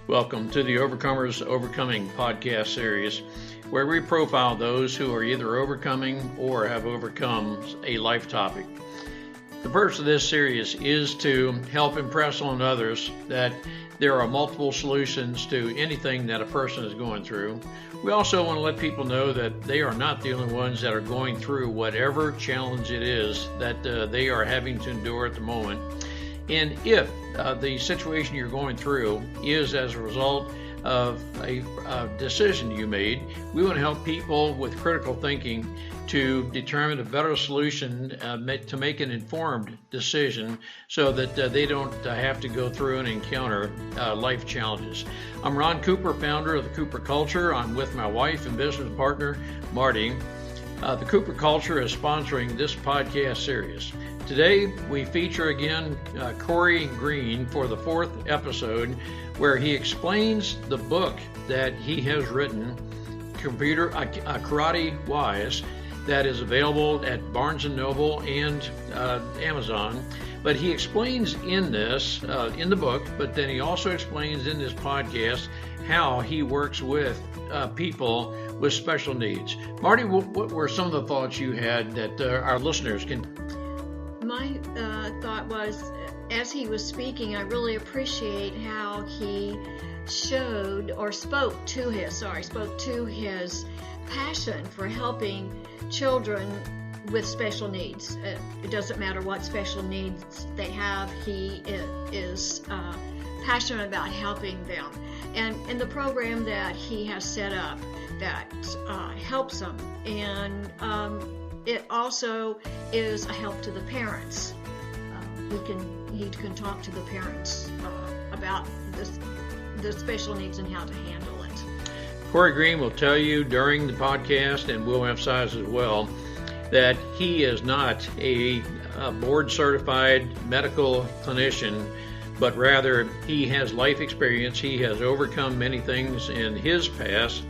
Welcome to the Overcomers Overcoming podcast series, where we profile those who are either overcoming or have overcome a life topic. The purpose of this series is to help impress on others that there are multiple solutions to anything that a person is going through. We also want to let people know that they are not the only ones that are going through whatever challenge it is that they are having to endure at the moment. And if the situation you're going through is as a result of a decision you made, we want to help people with critical thinking to determine a better solution to make an informed decision so that they don't have to go through and encounter life challenges. I'm Ron Cooper, founder of the Cooper Culture. I'm with my wife and business partner, Marty. The Cooper Culture is sponsoring this podcast series. Today, we feature again Corey Green for the fourth episode, where he explains the book that he has written, Karate Wise, that is available at Barnes & Noble and Amazon. But he explains in this, in the book, but then he also explains in this podcast how he works with people with special needs. Marty, what were some of the thoughts you had that our listeners can... My thought was, as he was speaking, I really appreciate how he spoke to his passion for helping children with special needs. It doesn't matter what special needs they have, he is passionate about helping them. And the program that he has set up that helps them. And it also is a help to the parents. He can talk to the parents about the special needs and how to handle it. Corey Green will tell you during the podcast, and we'll emphasize as well, that he is not a board-certified medical clinician, but rather he has life experience. He has overcome many things in his past,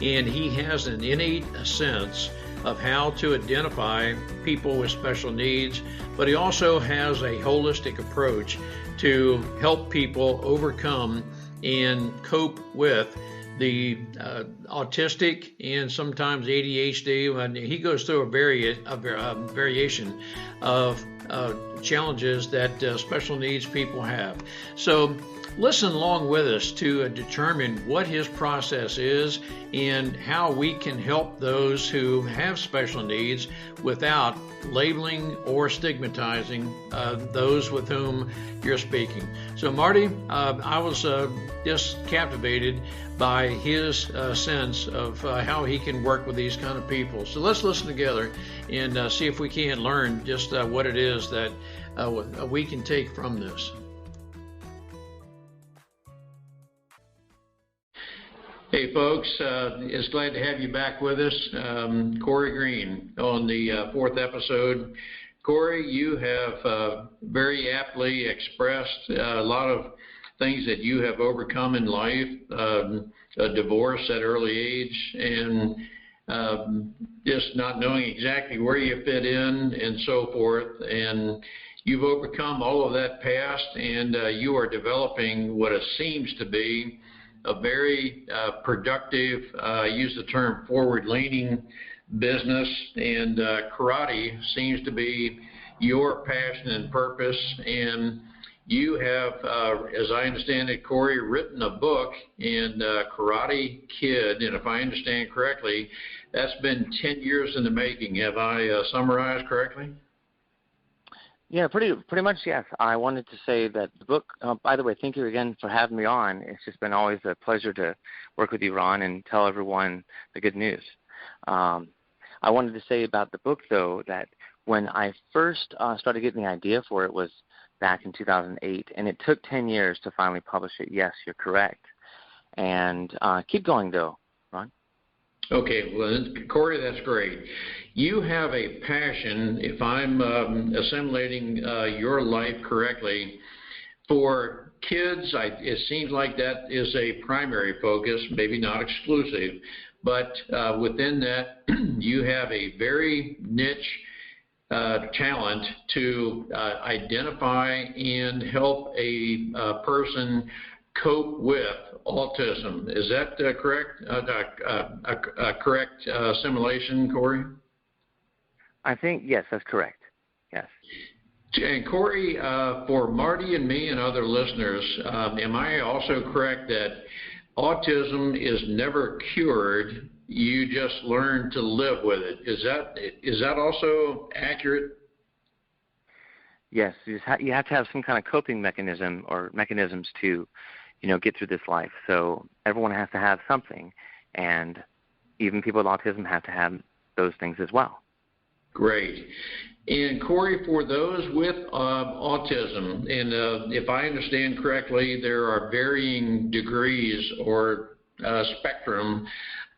and he has an innate sense of how to identify people with special needs, but he also has a holistic approach to help people overcome and cope with the autistic and sometimes ADHD. And he goes through a variation of challenges that special needs people have. So listen along with us to determine what his process is and how we can help those who have special needs without labeling or stigmatizing those with whom you're speaking. So Marty, I was just captivated by his sense of how he can work with these kind of people. So let's listen together and see if we can learn just what it is that we can take from this. Hey folks, it's glad to have you back with us. Corey Green on the fourth episode. Corey, you have very aptly expressed a lot of things that you have overcome in life, a divorce at early age, and just not knowing exactly where you fit in and so forth. And you've overcome all of that past, and you are developing what it seems to be a very productive, use the term forward-leaning business, and karate seems to be your passion and purpose. And you have, as I understand it, Corey, written a book in Karate Kid, and if I understand correctly, that's been 10 years in the making. Have I summarized correctly? Yeah, pretty much, yes. I wanted to say that the book, by the way, thank you again for having me on. It's just been always a pleasure to work with you, Ron, and tell everyone the good news. I wanted to say about the book, though, that when I first started getting the idea for it was back in 2008, and it took 10 years to finally publish it. Yes, you're correct. And keep going, though, Ron. Okay, well, Corey, that's great. You have a passion, if I'm assimilating your life correctly, for kids. It seems like that is a primary focus, maybe not exclusive, but within that, you have a very niche talent to identify and help a person cope with autism. Is that correct? Correct assimilation, Corey? I think, yes, that's correct. Yes. And Corey, for Marty and me and other listeners, am I also correct that autism is never cured? You just learn to live with it. Is that also accurate? Yes, you have to have some kind of coping mechanism or mechanisms to, get through this life. So everyone has to have something, and even people with autism have to have those things as well. Great. And Corey, for those with autism, and if I understand correctly, there are varying degrees or spectrum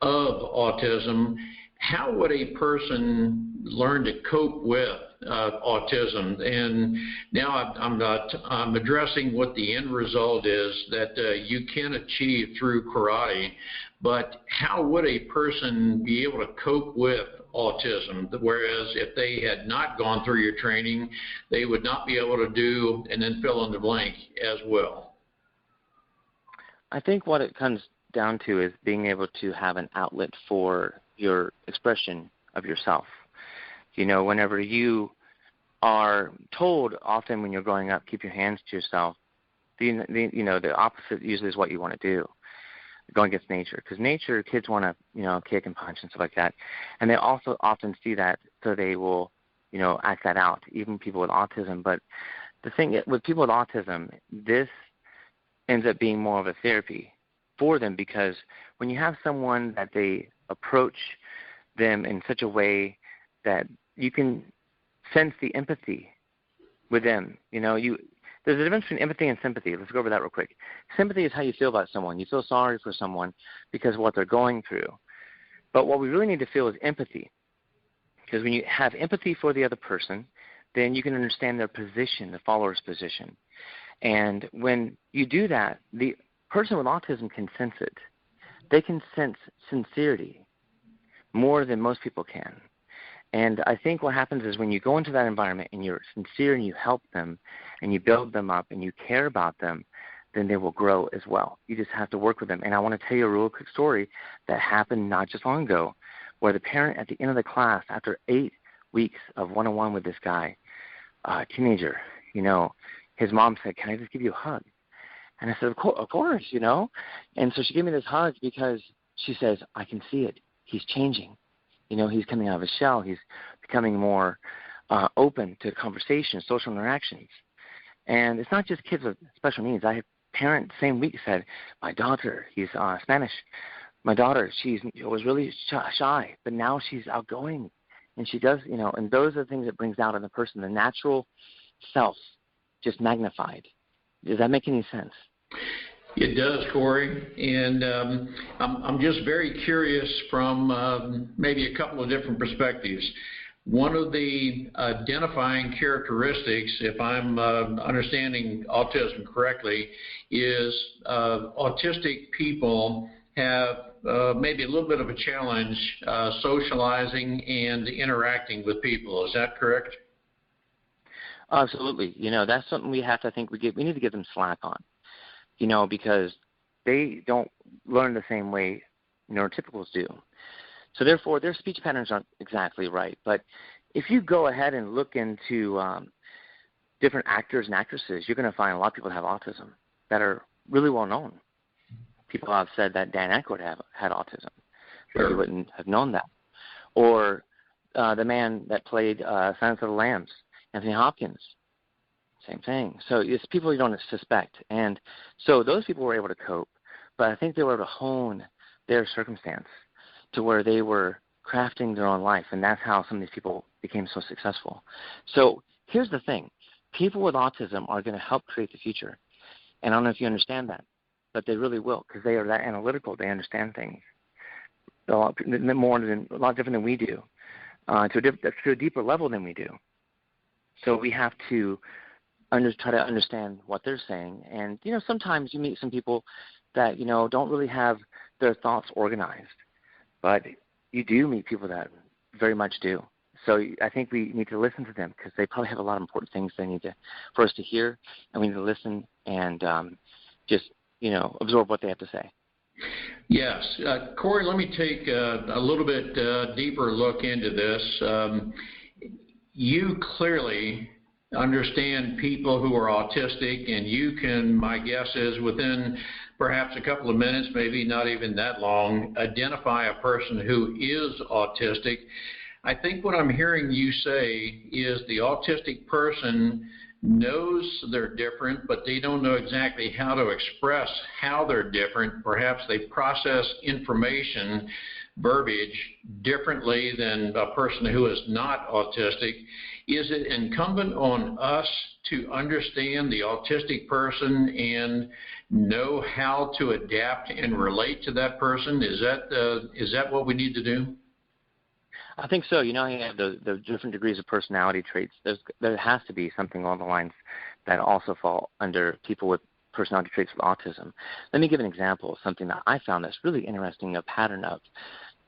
of autism. How would a person learn to cope with autism? And now I'm addressing what the end result is that you can achieve through karate, but how would a person be able to cope with autism, whereas if they had not gone through your training, they would not be able to do, and then fill in the blank as well? I think what it comes down to is being able to have an outlet for your expression of yourself. Whenever you are told often when you're growing up, keep your hands to yourself, the opposite usually is what you want to do. Going against nature, because nature, kids want to, kick and punch and stuff like that, and they also often see that, so they will, act that out. Even people with autism. But the thing with people with autism, this ends up being more of a therapy for them, because when you have someone that they approach them in such a way that you can sense the empathy with them, there's a difference between empathy and sympathy. Let's go over that real quick. Sympathy is how you feel about someone. You feel sorry for someone because of what they're going through. But what we really need to feel is empathy. Because when you have empathy for the other person, then you can understand their position, the follower's position. And when you do that, the person with autism can sense it. They can sense sincerity more than most people can. And I think what happens is when you go into that environment and you're sincere and you help them and you build them up and you care about them, then they will grow as well. You just have to work with them. And I want to tell you a real quick story that happened not just long ago, where the parent at the end of the class, after 8 weeks of one-on-one with this guy, teenager, his mom said, "Can I just give you a hug?" And I said, of course, And so she gave me this hug because she says, "I can see it. He's changing. He's coming out of his shell. He's becoming more open to conversation, social interactions." And it's not just kids with special needs. I have parents same week said, "My daughter, he's Spanish. My daughter, she was really shy, but now she's outgoing, and she does, and those are the things that brings out in the person, the natural self, just magnified." Does that make any sense? It does, Corey, and I'm just very curious from maybe a couple of different perspectives. One of the identifying characteristics, if I'm understanding autism correctly, is autistic people have maybe a little bit of a challenge socializing and interacting with people. Is that correct? Absolutely. That's something we have to think we need to give them slack on. Because they don't learn the same way neurotypicals do. So therefore, their speech patterns aren't exactly right. But if you go ahead and look into different actors and actresses, you're going to find a lot of people that have autism that are really well known. People have said that Dan Aykroyd had autism. Sure. You wouldn't have known that. Or the man that played Silence of the Lambs, Anthony Hopkins. Same thing. So it's people you don't suspect. And so those people were able to cope, but I think they were able to hone their circumstance to where they were crafting their own life, and that's how some of these people became so successful. So here's the thing. People with autism are going to help create the future. And I don't know if you understand that, but they really will, because they are that analytical. They understand things a lot different than we do, to a deeper level than we do. So we have to try to understand what they're saying. And, sometimes you meet some people that, don't really have their thoughts organized. But you do meet people that very much do. So I think we need to listen to them, because they probably have a lot of important things they need for us to hear, and we need to listen and just absorb what they have to say. Yes. Corey, let me take a little bit deeper look into this. You clearly understand people who are autistic, and you can, my guess is, within perhaps a couple of minutes, maybe not even that long, identify a person who is autistic. I think what I'm hearing you say is the autistic person knows they're different, but they don't know exactly how to express how they're different. Perhaps they process information, verbiage, differently than a person who is not autistic. Is it incumbent on us to understand the autistic person and know how to adapt and relate to that person? Is that what we need to do? I think so. You have the different degrees of personality traits. There has to be something along the lines that also fall under people with personality traits with autism. Let me give an example of something that I found that's really interesting, a pattern of.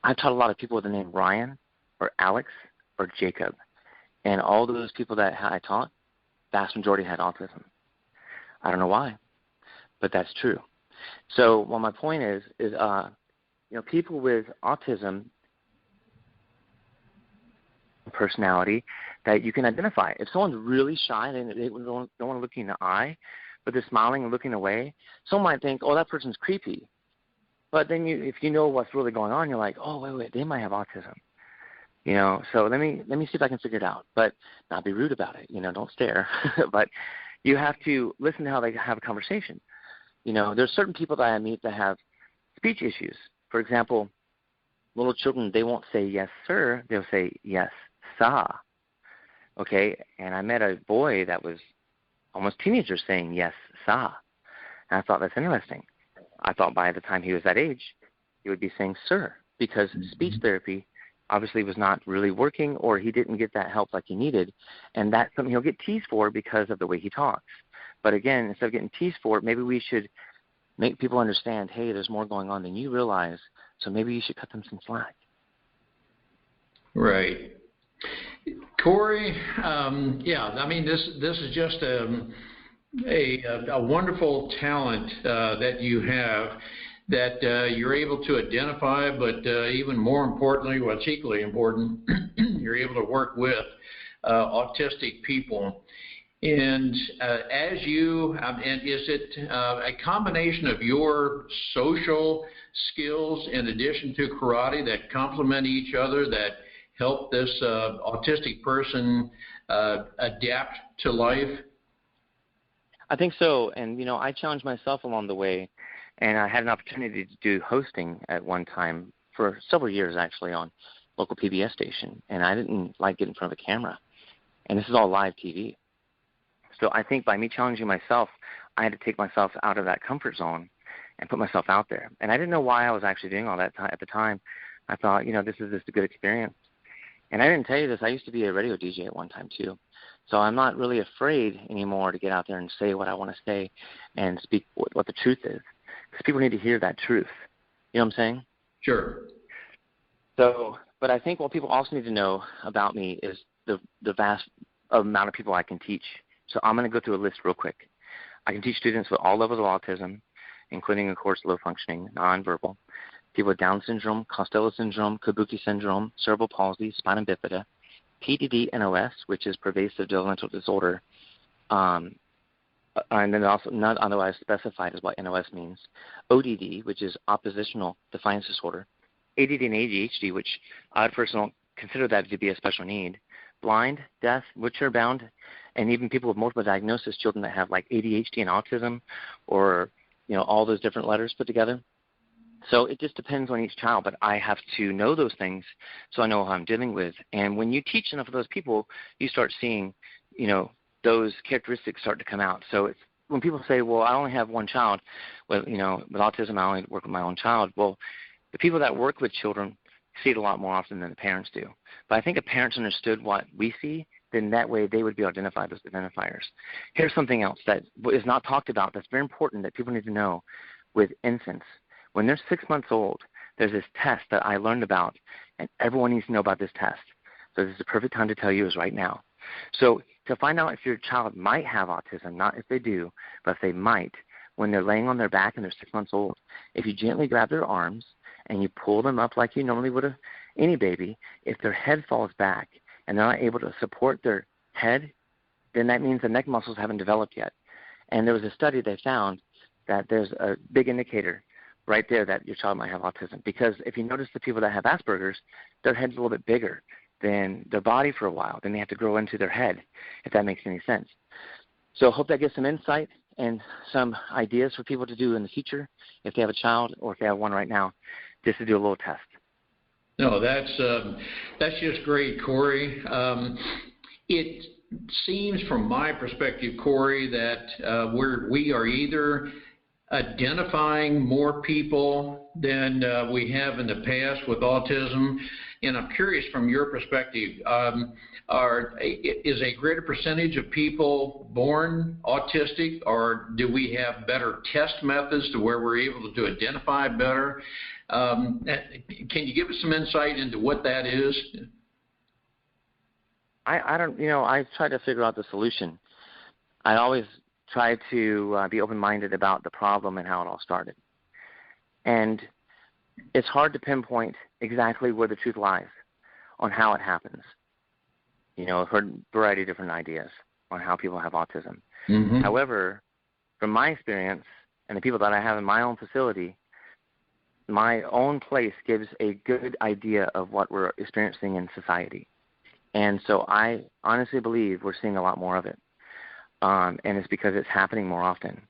I've taught a lot of people with the name Ryan or Alex or Jacob. And all those people that I taught, vast majority had autism. I don't know why, but that's true. So, my point is people with autism personality that you can identify. If someone's really shy and they don't want to look you in the eye, but they're smiling and looking away, someone might think, oh, that person's creepy. But then if you know what's really going on, you're like, oh, wait, they might have autism. So let me see if I can figure it out, but not be rude about it. Don't stare. But you have to listen to how they have a conversation. There's certain people that I meet that have speech issues. For example, little children, they won't say yes, sir. They'll say yes, sir. Okay, and I met a boy that was almost teenager saying yes, sir. And I thought that's interesting. I thought by the time he was that age, he would be saying sir, because speech therapy obviously was not really working, or he didn't get that help like he needed, and that's something he'll get teased for because of the way he talks. But again, instead of getting teased for it, maybe we should make people understand, hey, there's more going on than you realize, so maybe you should cut them some slack. Right. Corey, this is just a wonderful talent that you have, that you're able to identify, but even more importantly, what's equally important, you're able to work with autistic people. And is it a combination of your social skills in addition to karate that complement each other, that help this autistic person adapt to life? I think so. And, I challenged myself along the way. And I had an opportunity to do hosting at one time for several years, actually, on local PBS station. And I didn't like getting in front of a camera. And this is all live TV. So I think by me challenging myself, I had to take myself out of that comfort zone and put myself out there. And I didn't know why I was actually doing all that at the time. I thought, this is just a good experience. And I didn't tell you this. I used to be a radio DJ at one time, too. So I'm not really afraid anymore to get out there and say what I want to say and speak what the truth is. Because people need to hear that truth. You know what I'm saying? Sure. So, but I think what people also need to know about me is the vast amount of people I can teach. So I'm going to go through a list real quick. I can teach students with all levels of autism, including, of course, low functioning, nonverbal, people with Down syndrome, Costello syndrome, Kabuki syndrome, cerebral palsy, spina bifida, PDD-NOS, which is pervasive developmental disorder, and then also not otherwise specified as what NOS means, ODD, which is oppositional defiance disorder, ADD and ADHD, which I personally consider that to be a special need, blind, deaf, wheelchair bound, and even people with multiple diagnosis, children that have like ADHD and autism, or all those different letters put together. So it just depends on each child, but I have to know those things so I know who I'm dealing with. And when you teach enough of those people, you start seeing, those characteristics start to come out. So it's, when people say, well, I only have one child, with autism, I only work with my own child. Well, the people that work with children see it a lot more often than the parents do. But I think if parents understood what we see, then that way they would be able to identify those identifiers. Here's something else that is not talked about that's very important that people need to know with infants. When they're 6 months old, there's this test that I learned about, and everyone needs to know about this test. So this is the perfect time to tell you is right now. So to find out if your child might have autism, not if they do, but if they might, when they're laying on their back and they're 6 months old, if you gently grab their arms and you pull them up like you normally would any baby, if their head falls back and they're not able to support their head, then that means the neck muscles haven't developed yet. And there was a study they found that there's a big indicator right there that your child might have autism. Because if you notice the people that have Asperger's, their head's a little bit bigger than their body for a while. Then they have to grow into their head, if that makes any sense. So I hope that gives some insight and some ideas for people to do in the future if they have a child or if they have one right now, just to do a little test. No, that's just great, Corey. It seems from my perspective, Corey, that we are either identifying more people than we have in the past with autism. And I'm curious from your perspective, is a greater percentage of people born autistic, or do we have better test methods to where we're able to identify better? Can you give us some insight into what that is? I don't, I try to figure out the solution. I always try to be open-minded about the problem and how it all started. And it's hard to pinpoint exactly where the truth lies on how it happens. I've heard a variety of different ideas on how people have autism. Mm-hmm. However, from my experience and the people that I have in my own facility, my own place gives a good idea of what we're experiencing in society. And so I honestly believe we're seeing a lot more of it. And it's because it's happening more often.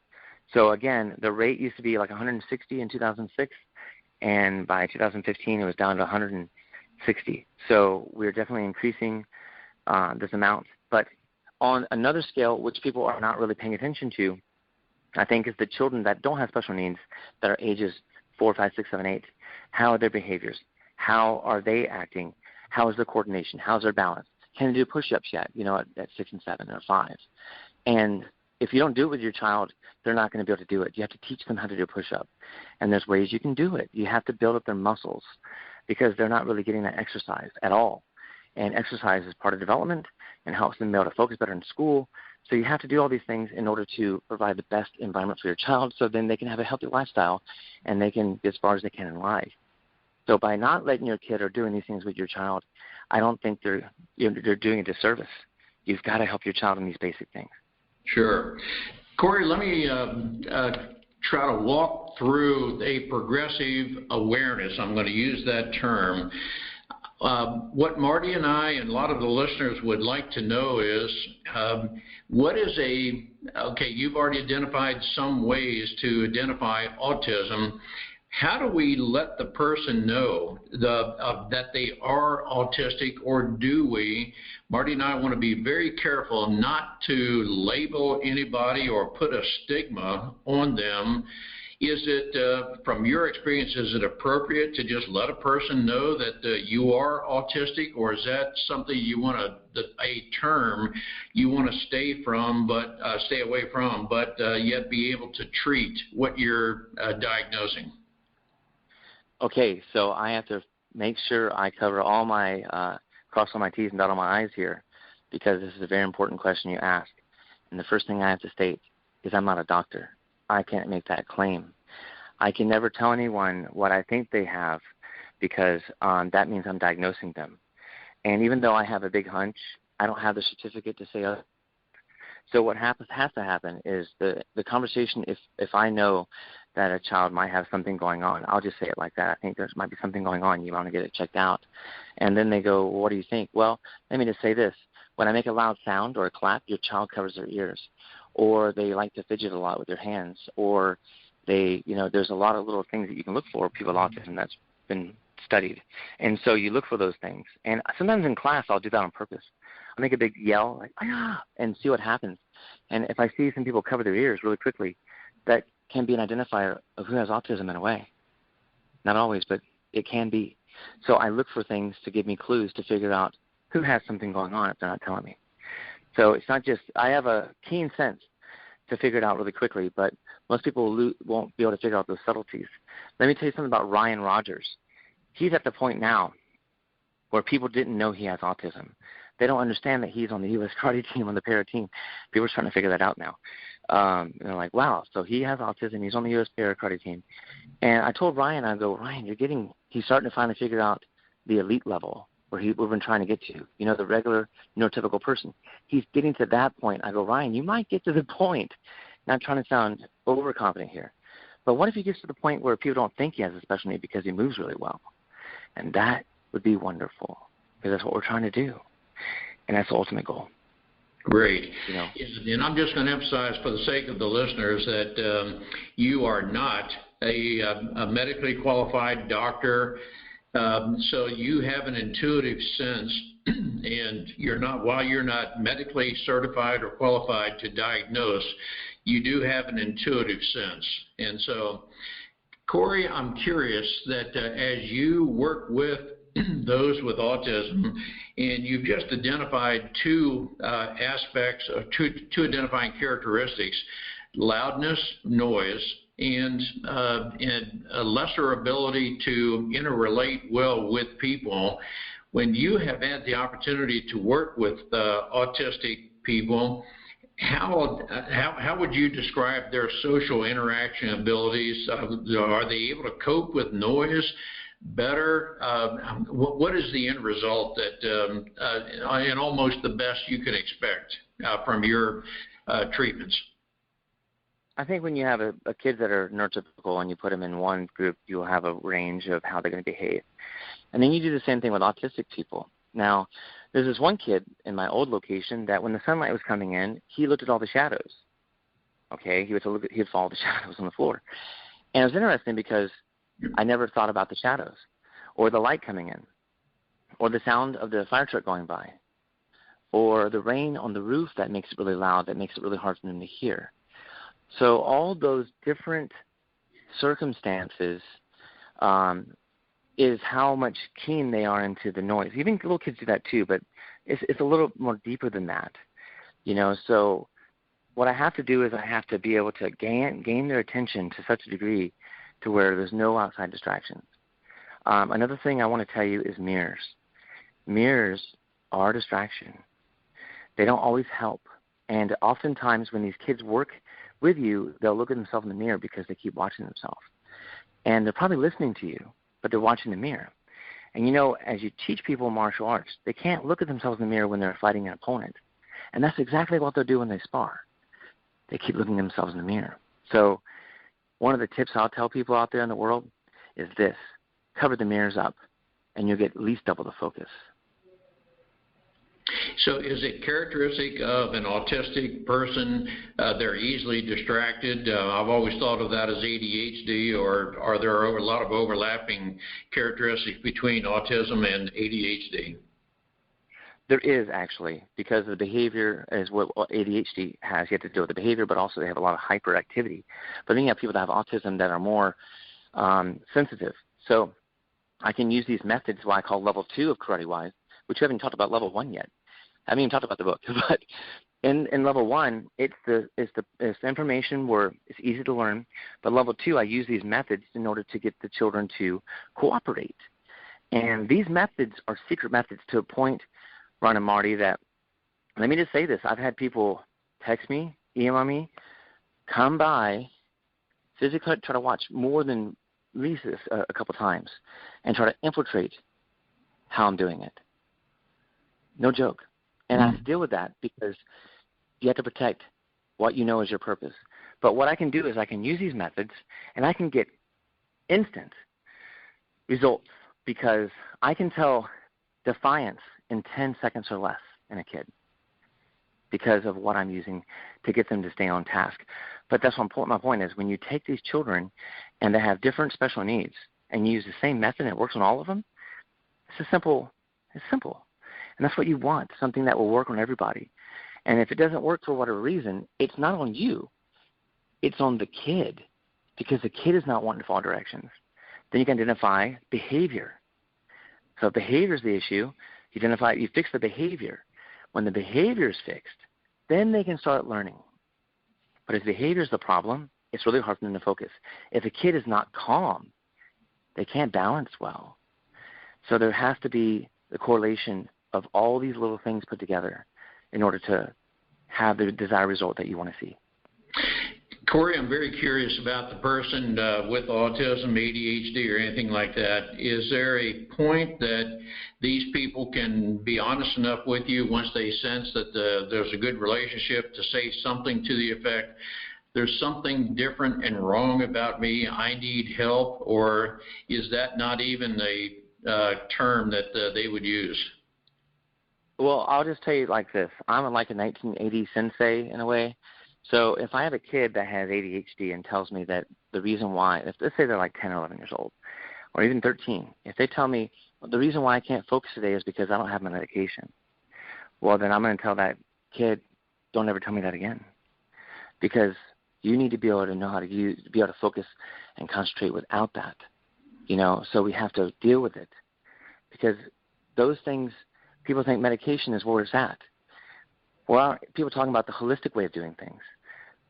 So again, the rate used to be like 160 in 2006, and by 2015 it was down to 160. So we're definitely increasing this amount. But on another scale, which people are not really paying attention to, I think is the children that don't have special needs, that are ages 4, 5, 6, 7, 8. How are their behaviors? How are they acting? How is their coordination? How's their balance? Can they do push-ups yet, at 6 and 7 or 5? And if you don't do it with your child, they're not going to be able to do it. You have to teach them how to do a push-up. And there's ways you can do it. You have to build up their muscles because they're not really getting that exercise at all. And exercise is part of development and helps them be able to focus better in school. So you have to do all these things in order to provide the best environment for your child so then they can have a healthy lifestyle and they can get as far as they can in life. So by not letting your kid or doing these things with your child, I don't think they're doing a disservice. You've got to help your child in these basic things. Sure. Corey, let me try to walk through a progressive awareness. I'm going to use that term. What Marty and I and a lot of the listeners would like to know is what is you've already identified some ways to identify autism. How do we let the person know that they are autistic, or do we? Marty and I want to be very careful not to label anybody or put a stigma on them. Is it, from your experience, is it appropriate to just let a person know that you are autistic, or is that something you want a term you want to stay away from, but yet be able to treat what you're diagnosing? Okay, so I have to make sure I cover all my, cross all my T's and dot all my I's here, because this is a very important question you asked. And the first thing I have to state is I'm not a doctor. I can't make that claim. I can never tell anyone what I think they have, because that means I'm diagnosing them. And even though I have a big hunch, I don't have the certificate to say other. So what has to happen is the conversation, if I know that a child might have something going on, I'll just say it like that. I think there might be something going on. You want to get it checked out. And then they go, well, what do you think? Well, let me just say this. When I make a loud sound or a clap, your child covers their ears. Or they like to fidget a lot with their hands. Or they, there's a lot of little things that you can look for people with autism that's been studied. And so you look for those things. And sometimes in class, I'll do that on purpose. I'll make a big yell, like, ah, and see what happens. And if I see some people cover their ears really quickly, that can be an identifier of who has autism in a way. Not always, but it can be. So I look for things to give me clues to figure out who has something going on if they're not telling me. So it's not just, I have a keen sense to figure it out really quickly, but most people won't be able to figure out those subtleties. Let me tell you something about Ryan Rogers. He's at the point now where people didn't know he has autism. They don't understand that he's on the U.S. karate team, on the para team. People are trying to figure that out now. And they're like, wow, so he has autism. He's on the U.S. para karate team. And I told Ryan, I go, Ryan, he's starting to finally figure out the elite level where we've been trying to get to, the regular neurotypical person. He's getting to that point. I go, Ryan, you might get to the point, not trying to sound overconfident here, but what if he gets to the point where people don't think he has a special need because he moves really well? And that would be wonderful, because that's what we're trying to do. And that's the ultimate goal. Great. And I'm just going to emphasize for the sake of the listeners that you are not a medically qualified doctor. So you have an intuitive sense, and while you're not medically certified or qualified to diagnose, you do have an intuitive sense. And so, Corey, I'm curious that as you work with those with autism, and you've just identified two aspects of two identifying characteristics: loudness, noise, and a lesser ability to interrelate well with people. When you have had the opportunity to work with autistic people, how would you describe their social interaction abilities? Are they able to cope with noise better? What is the end result that, and almost the best you can expect from your treatments? I think when you have a kids that are neurotypical and you put them in one group, you'll have a range of how they're going to behave. And then you do the same thing with autistic people. Now, there's this one kid in my old location that when the sunlight was coming in, he looked at all the shadows. Okay, he'd follow the shadows on the floor. And it was interesting because I never thought about the shadows or the light coming in or the sound of the fire truck going by or the rain on the roof that makes it really loud, that makes it really hard for them to hear. So all those different circumstances is how much keen they are into the noise. Even little kids do that too, but it's a little more deeper than that. So what I have to do is I have to be able to gain their attention to such a degree to where there's no outside distractions. Another thing I want to tell you is mirrors. Mirrors are a distraction. They don't always help. And oftentimes when these kids work with you, they'll look at themselves in the mirror because they keep watching themselves. And they're probably listening to you, but they're watching the mirror. And as you teach people martial arts, they can't look at themselves in the mirror when they're fighting an opponent. And that's exactly what they'll do when they spar. They keep looking at themselves in the mirror. So one of the tips I'll tell people out there in the world is this: cover the mirrors up, and you'll get at least double the focus. So is it characteristic of an autistic person, they're easily distracted? I've always thought of that as ADHD, or are there a lot of overlapping characteristics between autism and ADHD? There is, actually, because the behavior is what ADHD has. You have to deal with the behavior, but also they have a lot of hyperactivity. But then you have people that have autism that are more sensitive. So I can use these methods, what I call level 2 of Karate Wise, which we haven't talked about level 1 yet. I haven't even talked about the book. But in level 1, it's the information where it's easy to learn. But level 2, I use these methods in order to get the children to cooperate. And these methods are secret methods to a point, Ron and Marty, that, let me just say this, I've had people text me, email me, come by, physically try to watch more than at least a couple times and try to infiltrate how I'm doing it. No joke. And I have to deal with that because you have to protect what you know is your purpose. But what I can do is I can use these methods and I can get instant results because I can tell defiance in 10 seconds or less in a kid because of what I'm using to get them to stay on task. But that's what my point is. When you take these children and they have different special needs and you use the same method and it works on all of them, it's simple. And that's what you want, something that will work on everybody. And if it doesn't work for whatever reason, it's not on you. It's on the kid because the kid is not wanting to follow directions. Then you can identify behavior. So if behavior is the issue, you fix the behavior. When the behavior is fixed, then they can start learning. But if behavior is the problem, it's really hard for them to focus. If a kid is not calm, they can't balance well. So there has to be the correlation of all these little things put together in order to have the desired result that you want to see. Corey, I'm very curious about the person with autism, ADHD, or anything like that. Is there a point that these people can be honest enough with you once they sense that there's a good relationship to say something to the effect, there's something different and wrong about me, I need help, or is that not even a term that they would use? Well, I'll just tell you like this. I'm like a 1980s sensei in a way. So if I have a kid that has ADHD and tells me that the reason why, let's say they're like 10 or 11 years old, or even 13, if they tell me the reason why I can't focus today is because I don't have my medication, well, then I'm going to tell that kid, don't ever tell me that again, because you need to be able to know how to be able to focus and concentrate without that, so we have to deal with it, because those things, people think medication is where it's at. Well, people are talking about the holistic way of doing things,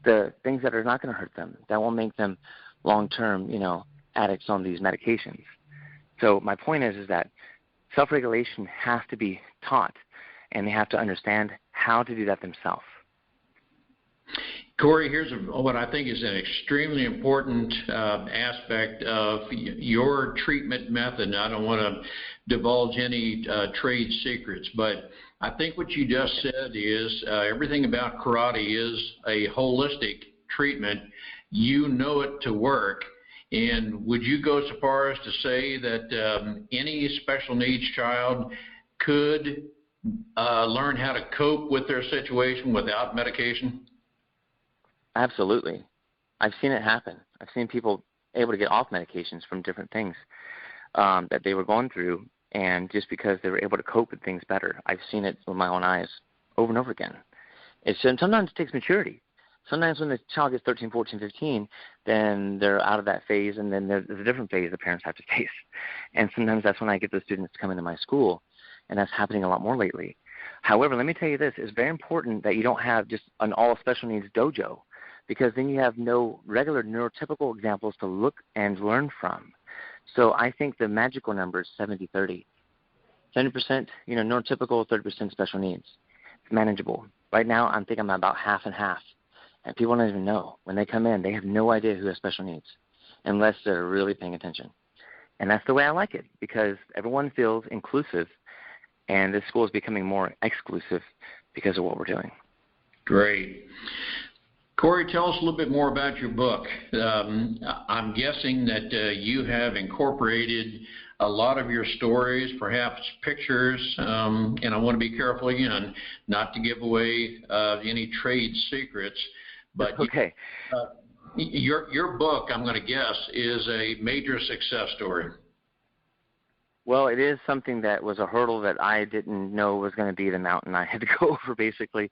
the things that are not going to hurt them, that won't make them long-term, addicts on these medications. So my point is that self-regulation has to be taught, and they have to understand how to do that themselves. Corey, here's what I think is an extremely important aspect of your treatment method. And I don't want to divulge any trade secrets, but I think what you just said is everything about karate is a holistic treatment. You know it to work. And would you go so far as to say that any special needs child could learn how to cope with their situation without medication? Absolutely. I've seen it happen. I've seen people able to get off medications from different things that they were going through, and just because they were able to cope with things better. I've seen it with my own eyes over and over again. Sometimes it takes maturity. Sometimes when the child gets 13, 14, 15, then they're out of that phase, and then there's a different phase the parents have to face. And sometimes that's when I get the students to come into my school, and that's happening a lot more lately. However, let me tell you this. It's very important that you don't have just an all special needs dojo, because then you have no regular neurotypical examples to look and learn from. So I think the magical number is 70-30. 70%, neurotypical, 30% special needs. It's manageable. Right now, I think I'm about half and half. And people don't even know. When they come in, they have no idea who has special needs unless they're really paying attention. And that's the way I like it, because everyone feels inclusive, and this school is becoming more exclusive because of what we're doing. Great. Corey, tell us a little bit more about your book. I'm guessing that you have incorporated a lot of your stories, perhaps pictures, and I want to be careful again not to give away any trade secrets. But okay. Your book, I'm going to guess, is a major success story. Well, it is something that was a hurdle that I didn't know was going to be the mountain I had to go over, basically.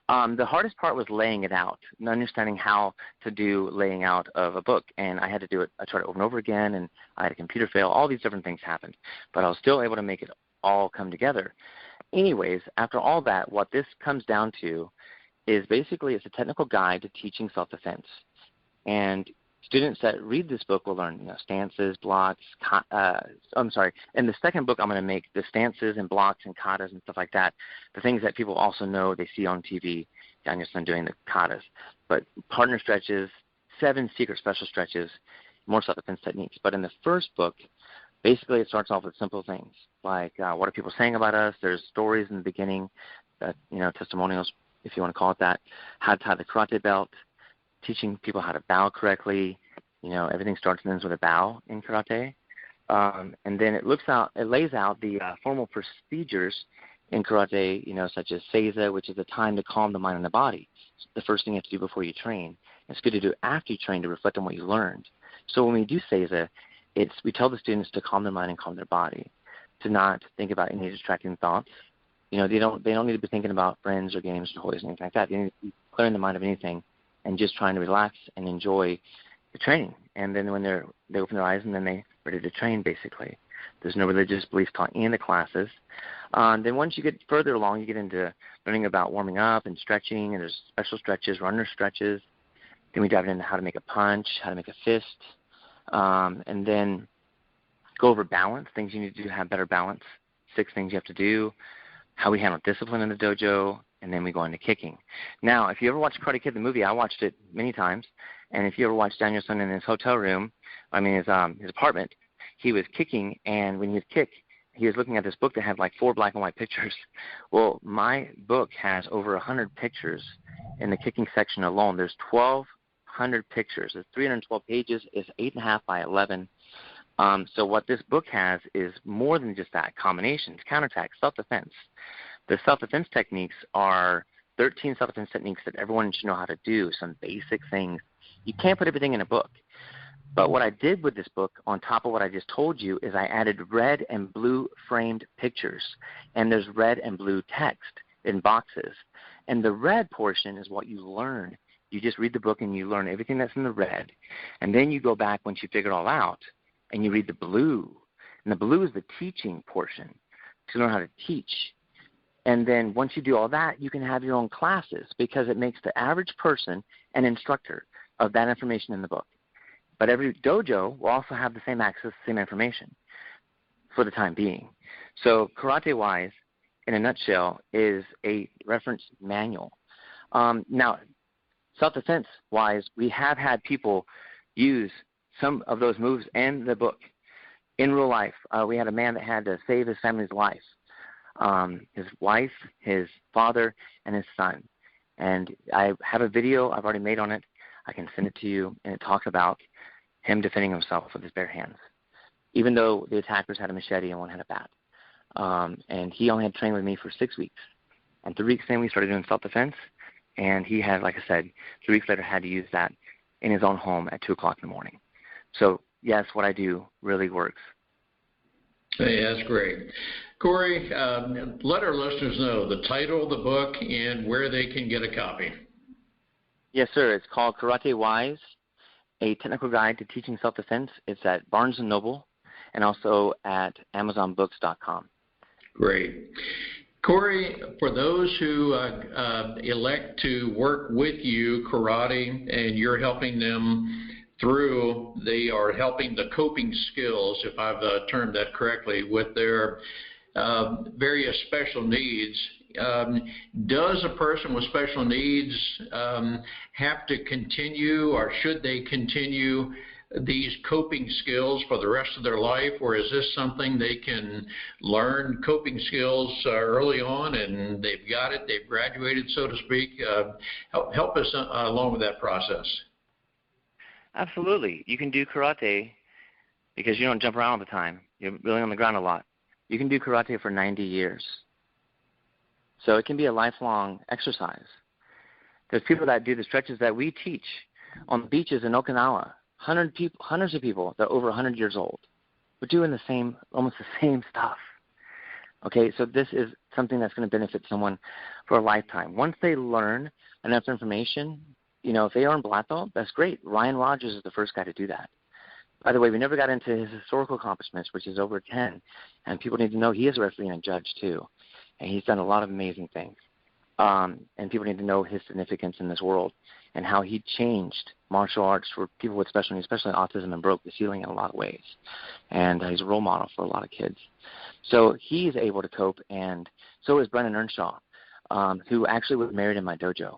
The hardest part was laying it out and understanding how to do laying out of a book. And I had to do it. I tried it over and over again, and I had a computer fail. All these different things happened. But I was still able to make it all come together. Anyways, after all that, what this comes down to is basically it's a technical guide to teaching self-defense. And students that read this book will learn, stances, blocks. In the second book, I'm going to make the stances and blocks and katas and stuff like that, the things that people also know they see on TV. I'm just doing the katas. But partner stretches, 7 secret special stretches, more self-defense techniques. But in the first book, basically it starts off with simple things like what are people saying about us? There's stories in the beginning, testimonials, if you want to call it that, how to tie the karate belt, teaching people how to bow correctly. Everything starts and ends with a bow in karate. And then it lays out the formal procedures in karate, such as seiza, which is the time to calm the mind and the body. It's the first thing you have to do before you train. It's good to do after you train to reflect on what you learned. So when we do seiza, we tell the students to calm their mind and calm their body, to not think about any distracting thoughts. They don't need to be thinking about friends or games or toys or anything like that. They need to be clearing the mind of anything and just trying to relax and enjoy the training. And then when they open their eyes, and then they're ready to train, basically. There's no religious beliefs taught in the classes. Then once you get further along, you get into learning about warming up and stretching, and there's special stretches, runner stretches. Then we dive into how to make a punch, how to make a fist, and then go over balance, things you need to do to have better balance, 6 things you have to do, how we handle discipline in the dojo, and then we go into kicking. Now, if you ever watched Karate Kid, the movie, I watched it many times, and if you ever watched Daniel-san in his hotel room, his apartment, he was kicking, and when he would kick, he was looking at this book that had like 4 black and white pictures. Well, my book has over 100 pictures in the kicking section alone. There's 1,200 pictures. It's 312 pages. It's 8.5 by 11. So what this book has is more than just that: combinations, counterattack, self-defense. The self-defense techniques are 13 self-defense techniques that everyone should know how to do, some basic things. You can't put everything in a book. But what I did with this book, on top of what I just told you, is I added red and blue framed pictures, and there's red and blue text in boxes. And the red portion is what you learn. You just read the book and you learn everything that's in the red. And then you go back once you figure it all out, and you read the blue. And the blue is the teaching portion, to learn how to teach. And then once you do all that, you can have your own classes, because it makes the average person an instructor of that information in the book. But every dojo will also have the same access, same information for the time being. So Karate-wise, in a nutshell, is a reference manual. Now, self-defense-wise, we have had people use some of those moves in the book in real life. We had a man that had to save his family's life, his wife, his father, and his son. And I have a video I've already made on it. I can send it to you, and it talks about him defending himself with his bare hands, even though the attackers had a machete and one had a bat. And he only had trained with me for 6 weeks. And 3 weeks in, we started doing self-defense, and he had, like I said, 3 weeks later had to use that in his own home at 2 o'clock in the morning. So, yes, what I do really works. Hey, that's great. Corey, let our listeners know the title of the book and where they can get a copy. Yes, sir. It's called Karate Wise, A Technical Guide to Teaching Self-Defense. It's at Barnes & Noble and also at AmazonBooks.com. Great. Corey, for those who elect to work with you, karate, and you're helping them through, they are helping the coping skills, if I've termed that correctly, with their various special needs. Does a person with special needs have to continue, or should they continue these coping skills for the rest of their life, or is this something they can learn coping skills early on and they've got it, they've graduated, so to speak? Help us along with that process. Absolutely. You can do karate because you don't jump around all the time. You're really on the ground a lot. You can do karate for 90 years. So it can be a lifelong exercise. There's people that do the stretches that we teach on the beaches in Okinawa. Hundreds of people that are over 100 years old. We're doing almost the same stuff. Okay, so this is something that's going to benefit someone for a lifetime. Once they learn enough information, if they earn black belt, that's great. Ryan Rogers is the first guy to do that. By the way, we never got into his historical accomplishments, which is over 10. And people need to know he is a referee and a judge, too. And he's done a lot of amazing things. And people need to know his significance in this world and how he changed martial arts for people with special needs, especially autism, and broke the ceiling in a lot of ways. And he's a role model for a lot of kids. So he's able to cope, and so is Brennan Earnshaw, who actually was married in my dojo.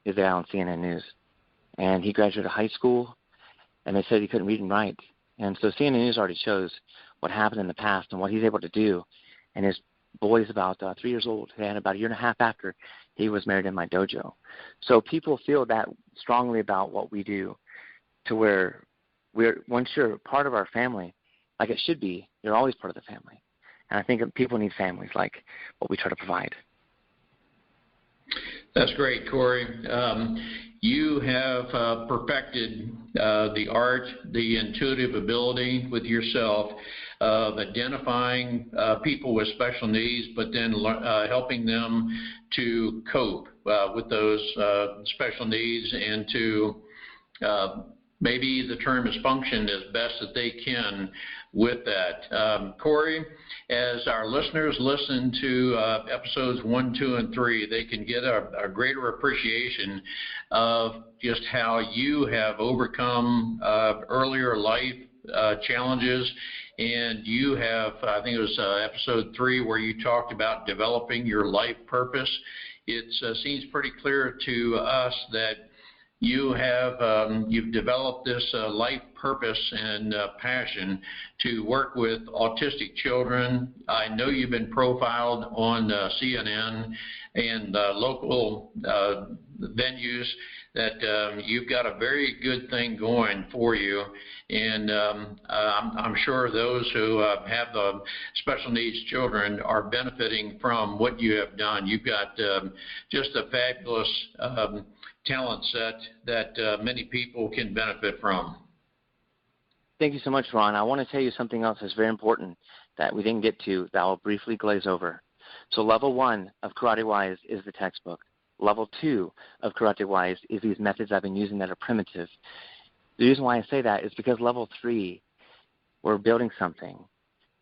Is there on CNN News. And he graduated high school, and they said he couldn't read and write. And so CNN News already shows what happened in the past and what he's able to do. And his boy's about 3 years old, and about a year and a half after he was married in my dojo. So people feel that strongly about what we do, to where once you're part of our family, like it should be, you're always part of the family. And I think people need families like what we try to provide. That's great, Corey. You have perfected the art, the intuitive ability with yourself of identifying people with special needs, but then helping them to cope with those special needs and to maybe the term is function as best that they can with that. Corey, as our listeners listen to episodes 1, 2, and 3, they can get a greater appreciation of just how you have overcome earlier life challenges and you have, I think it was episode 3, where you talked about developing your life purpose. It seems pretty clear to us that you have you've developed this life purpose and passion to work with autistic children. I know you've been profiled on CNN and local venues, that you've got a very good thing going for you, and I'm sure those who have the special needs children are benefiting from what you have done. You've got just a fabulous talent set that many people can benefit from. Thank you so much, Ron. I want to tell you something else that's very important that we didn't get to that I'll briefly glaze over. So level 1 of Karate Wise is the textbook. Level 2 of Karate Wise is these methods I've been using that are primitive. The reason why I say that is because level 3, we're building something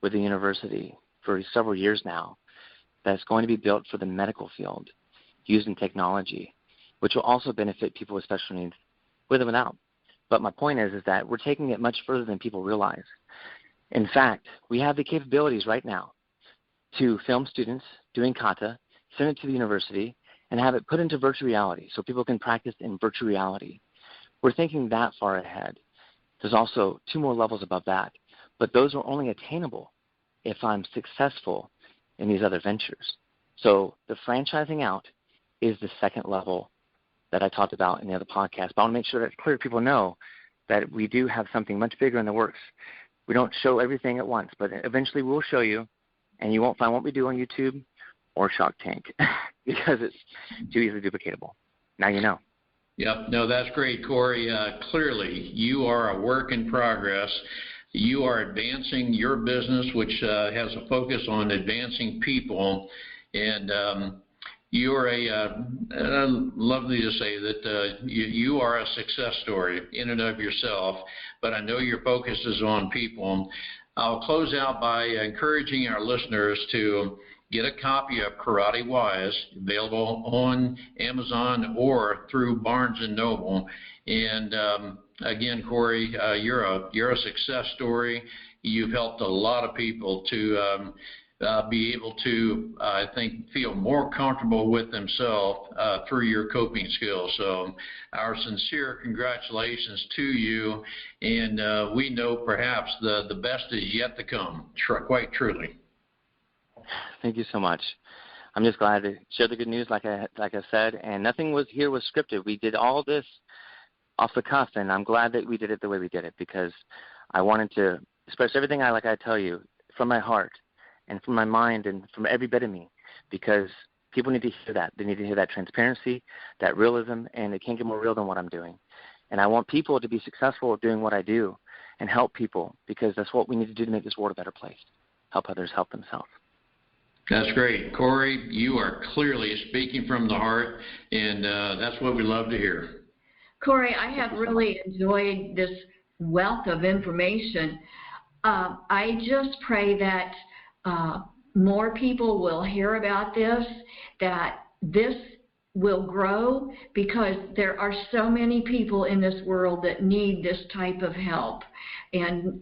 with the university for several years now that's going to be built for the medical field using technology, which will also benefit people with special needs with and without. But my point is that we're taking it much further than people realize. In fact, we have the capabilities right now to film students doing kata, send it to the university, and have it put into virtual reality so people can practice in virtual reality. We're thinking that far ahead. There's also 2 more levels above that, but those are only attainable if I'm successful in these other ventures. So the franchising out is the second level that I talked about in the other podcast. But I want to make sure that it's clear people know that we do have something much bigger in the works. We don't show everything at once, but eventually we'll show you, and you won't find what we do on YouTube or Shark Tank because it's too easily duplicatable. Now you know. Yep. No, that's great, Corey. Clearly, you are a work in progress. You are advancing your business, which has a focus on advancing people, and you're lovely to say that you are a success story in and of yourself, but I know your focus is on people. I'll close out by encouraging our listeners to get a copy of Karate Wise, available on Amazon or through Barnes & Noble. And again, Corey, you're a success story. You've helped a lot of people to be able to, I think, feel more comfortable with themselves through your coping skills. So our sincere congratulations to you, and we know perhaps the best is yet to come, quite truly. Thank you so much. I'm just glad to share the good news, like I said, and nothing was scripted. We did all this off the cuff, and I'm glad that we did it the way we did it, because I wanted to express everything I tell you from my heart and from my mind and from every bit of me, because people need to hear that. They need to hear that transparency, that realism, and it can't get more real than what I'm doing. And I want people to be successful at doing what I do and help people, because that's what we need to do to make this world a better place. Help others help themselves. That's great. Corey, you are clearly speaking from the heart, and that's what we love to hear. Corey, I have really enjoyed this wealth of information. I just pray that more people will hear about this, that this will grow, because there are so many people in this world that need this type of help, and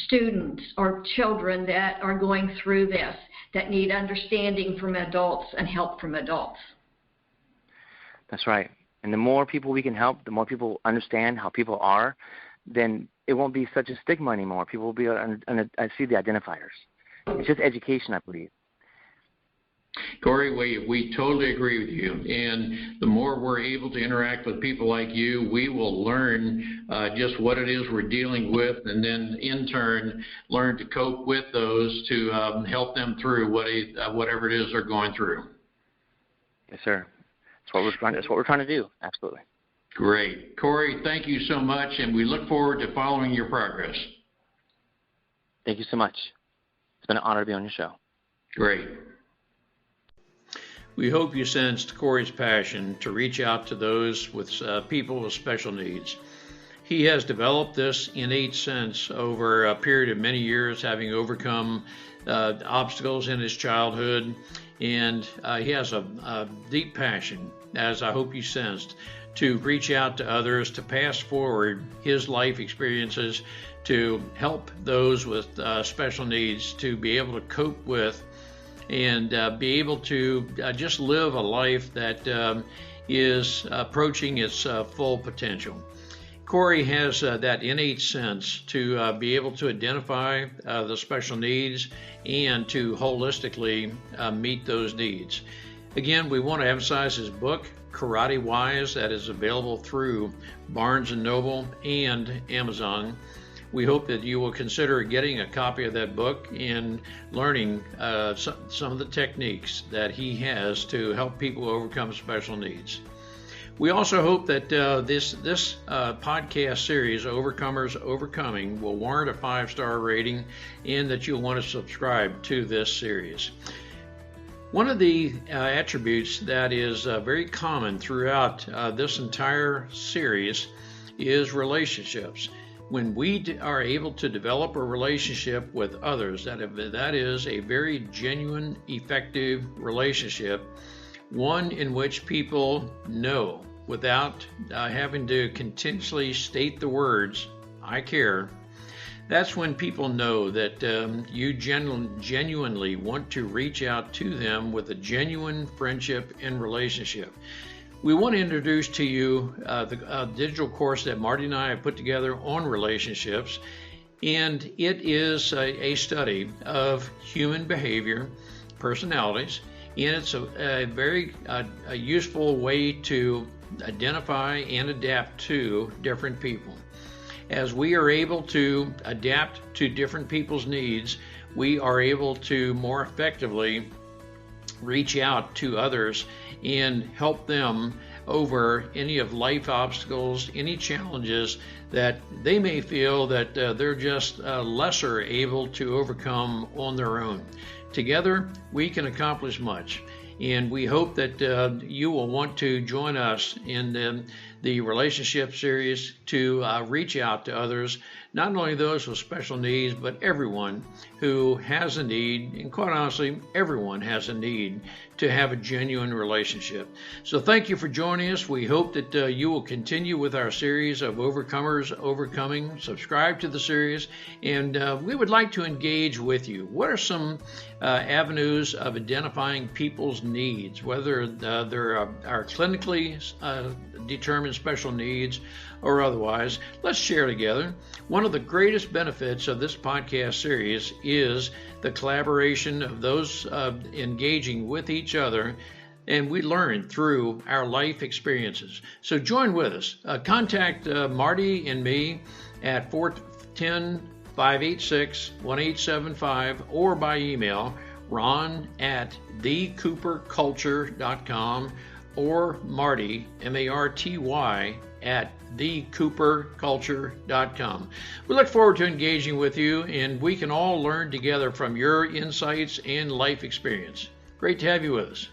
students or children that are going through this, that need understanding from adults and help from adults. That's right. And the more people we can help, the more people understand how people are, then it won't be such a stigma anymore. People will be able to see the identifiers. It's just education, I believe. Corey, we totally agree with you. And the more we're able to interact with people like you, we will learn just what it is we're dealing with, and then in turn learn to cope with those to help them through whatever it is they're going through. Yes, sir. That's what we're trying to do. Absolutely. Great. Corey, thank you so much, and we look forward to following your progress. Thank you so much. It's been an honor to be on your show. Great. We hope you sensed Corey's passion to reach out to those with people with special needs. He has developed this innate sense over a period of many years, having overcome obstacles in his childhood, and he has a deep passion, as I hope you sensed, to reach out to others, to pass forward his life experiences, to help those with special needs to be able to cope with and be able to just live a life that is approaching its full potential. Corey has that innate sense to be able to identify the special needs and to holistically meet those needs. Again, we want to emphasize his book, Karate Wise, that is available through Barnes & Noble and Amazon. We hope that you will consider getting a copy of that book and learning some of the techniques that he has to help people overcome special needs. We also hope that this podcast series, Overcomers Overcoming, will warrant a 5-star rating and that you'll want to subscribe to this series. One of the attributes that is very common throughout this entire series is relationships. When we are able to develop a relationship with others, that is a very genuine, effective relationship, one in which people know without having to continuously state the words, I care. That's when people know that you genuinely want to reach out to them with a genuine friendship and relationship. We want to introduce to you the digital course that Marty and I have put together on relationships, and it is a study of human behavior, personalities, and it's a very useful way to identify and adapt to different people. As we are able to adapt to different people's needs, we are able to more effectively reach out to others and help them over any of life obstacles, any challenges that they may feel that they're just lesser able to overcome on their own. Together, we can accomplish much. And we hope that you will want to join us in the relationship series to reach out to others, not only those with special needs, but everyone who has a need, and quite honestly, everyone has a need to have a genuine relationship. So thank you for joining us. We hope that you will continue with our series of Overcomers Overcoming. Subscribe to the series, and we would like to engage with you. What are some avenues of identifying people's needs, whether there are clinically determined special needs or otherwise? Let's share together. One of the greatest benefits of this podcast series is the collaboration of those engaging with each other, and we learn through our life experiences. So join with us. Contact Marty and me at 410-586-1875 or by email, ron@thecooperculture.com or Marty, M-A-R-T-Y, at thecooperculture.com. We look forward to engaging with you, and we can all learn together from your insights and life experience. Great to have you with us.